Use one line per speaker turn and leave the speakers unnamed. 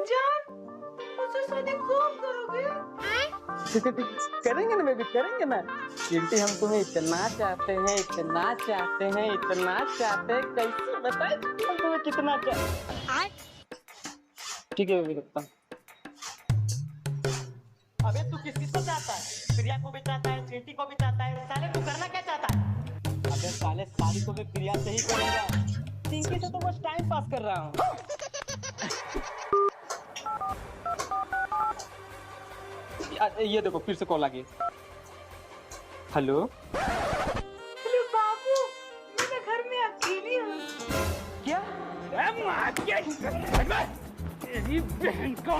जान, मुझसे शादी कब करोगे?
करेंगे ना बेबी, करेंगे ना। चिंटी हम तुम्हें इतना चाहते हैं, इतना चाहते हैं, इतना चाहते हैं, कैसे बताए हम तुम्हें कितना ठीक है बेबी, रखता हूँ।
अबे तू किस किस को चाहता है? प्रिया को भी चाहता है, चिंटी को भी चाहता है, साले तू करना क्या चाहता है?
अबे साले, शादी तो मैं प्रिया से ही करूंगा। चिंटी से तो बस टाइम पास कर रहा हूँ। ये देखो फिर से कॉल आ गई। हेलो
अरे बाबू, मैं घर में अकेली हूँ।
क्या? तेरी बहन को